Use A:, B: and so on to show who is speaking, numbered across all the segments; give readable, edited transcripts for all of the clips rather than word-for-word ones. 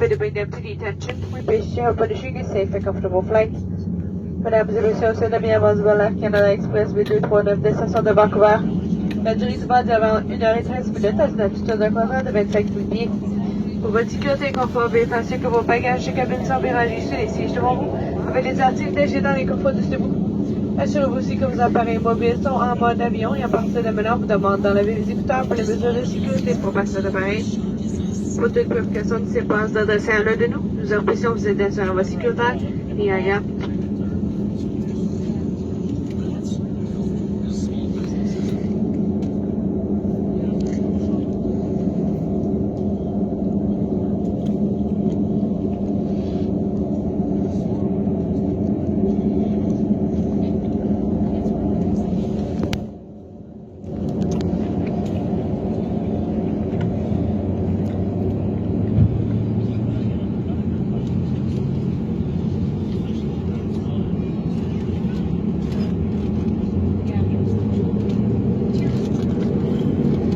A: bit of indemnity detention. We wish you a wishing a safe and comfortable flight. Mesdames et messieurs, c'est le bienvenue de Vancouver Canada Express V239 destination de Vancouver. La durée du vol durant 1h13 minutes à une altitude d'un quadrant de 25 000 pieds. Pour votre sécurité et confort, veuillez faire sûr que vos bagages de cabine sont bien rangés sur les sièges devant vous, avec les articles légers dans les coffres dessus vous. Assurez-vous aussi que vos appareils mobiles sont en mode avion et à partir de maintenant, on vous demande d'enlever les écouteurs pour les mesures de sécurité pour passer l'appareil. Pour toute préoccupation ne s'est pas d'adresser à l'un de nous. Nous apprécions vous aider à assurer votre sécurité et ailleurs.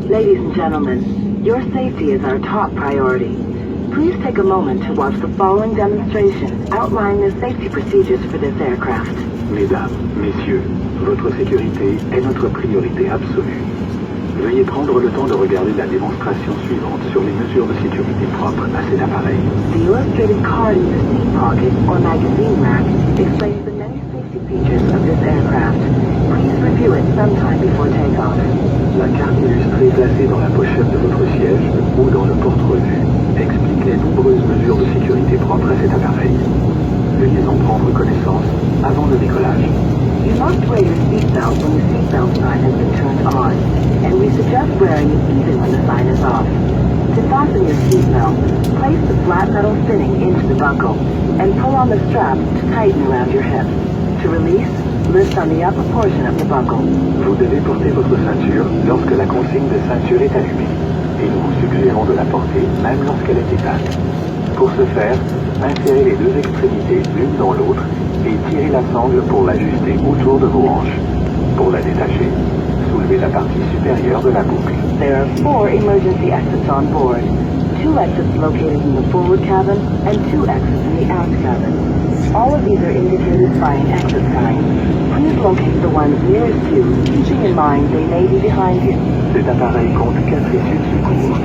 B: Ladies and gentlemen, your safety is our top priority. Please take a moment to watch the following demonstration outlining the safety procedures for this aircraft.
C: Mesdames, Messieurs, votre sécurité est notre priorité absolue. Veuillez prendre le temps de regarder la démonstration suivante sur les mesures de sécurité propres à cet appareil.
B: The illustrated card in your seat pocket or magazine rack explains the many safety features of this aircraft. Please review it sometime before takeoff.
C: La carte illustrée placée dans la pochette de votre siège ou dans le porte-revue explique les nombreuses mesures de sécurité propres à cet appareil. Veuillez en prendre connaissance avant le décollage.
B: You must wear your seatbelt when the seatbelt sign has been turned on, and we suggest wearing it even when the sign is off. To fasten your seatbelt, place the flat metal fitting into the buckle and pull on the strap to tighten around your hip. To release, lift on the upper portion of the buckle.
C: Vous devez porter votre ceinture lorsque la consigne de ceinture est allumée, et nous vous suggérons de la porter même lorsqu'elle est éteinte. Pour ce faire, insérez les deux extrémités l'une dans l'autre et tirez la sangle pour l'ajuster autour de vos hanches. Pour la détacher, soulevez la partie supérieure de la boucle.
B: There are 4 emergency exits on board. 2 exits located in the forward cabin and 2 exits in the aft cabin. All of these are indicated by an exit sign. Please locate the ones nearest you, keeping in mind they may be behind you.
C: Cet appareil compte 4 issues de secours,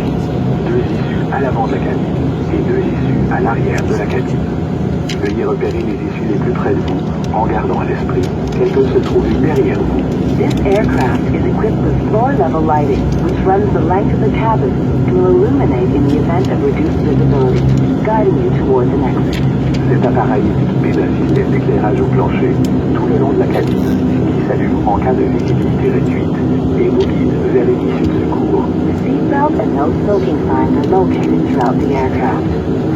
C: 2 issues à l'avant de la cabine et 2 issues à l'arrière de la cabine. Veuillez repérer les issues les plus près de vous en gardant à l'esprit qu'elles peuvent se trouver derrière vous.
B: This aircraft is equipped with floor-level lighting, which runs the length of the cabin and will illuminate in the event of reduced visibility, guiding you towards an exit.
C: Cet appareil est équipé d'un système d'éclairage au plancher tout le long de la cabine qui s'allume en cas de visibilité réduite et vous guide vers les issues de secours.
B: The seatbelt and no smoking signs are located throughout the aircraft.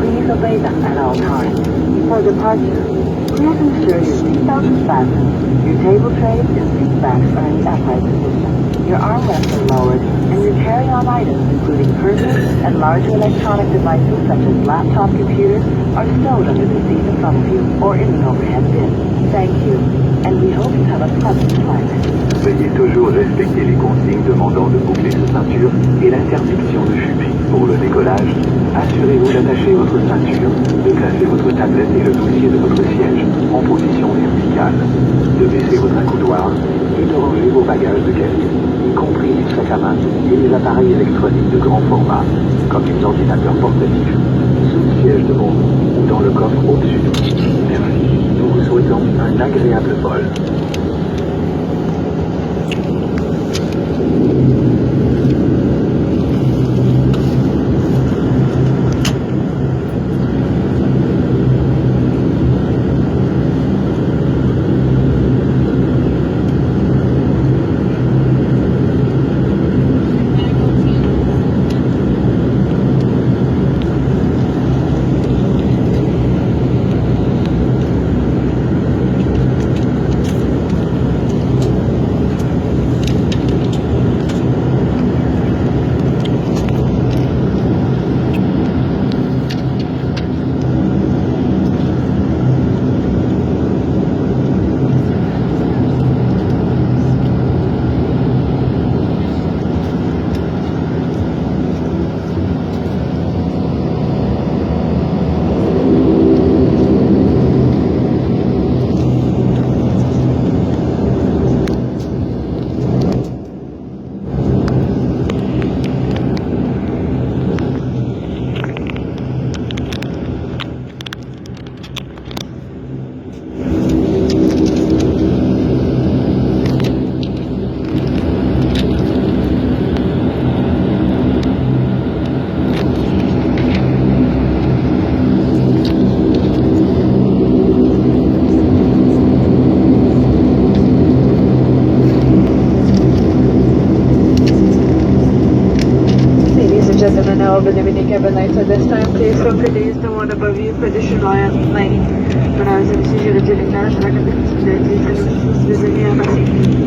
B: Please obey them at all times. For departure, please ensure your seatbelt is fastened, your table trays and seat backs are in the upright position, your armrests are lowered, and your carry-on items, including purses and larger electronic devices such as laptop computers, are stowed under the seat in front of you or in the overhead bin. Thank you, and we hope you have a pleasant flight.
C: Veuillez toujours respecter les consignes demandant de boucler sa ceinture et l'interdiction de fumer. Pour le décollage, assurez-vous d'attacher votre ceinture, de placer votre tablette et le dossier de votre siège en position verticale, de baisser votre accoudoir et de ranger vos bagages de cabine, y compris les sacs à main et les appareils électroniques de grand format, comme les ordinateurs portatifs, sous le siège devant vous ou dans le coffre au-dessus de vous. Merci. Nous vous souhaitons un agréable vol.
A: Please the one above you, position lane. When I was in the j'ai réduit l'éclairage, je recommande de désolé, merci.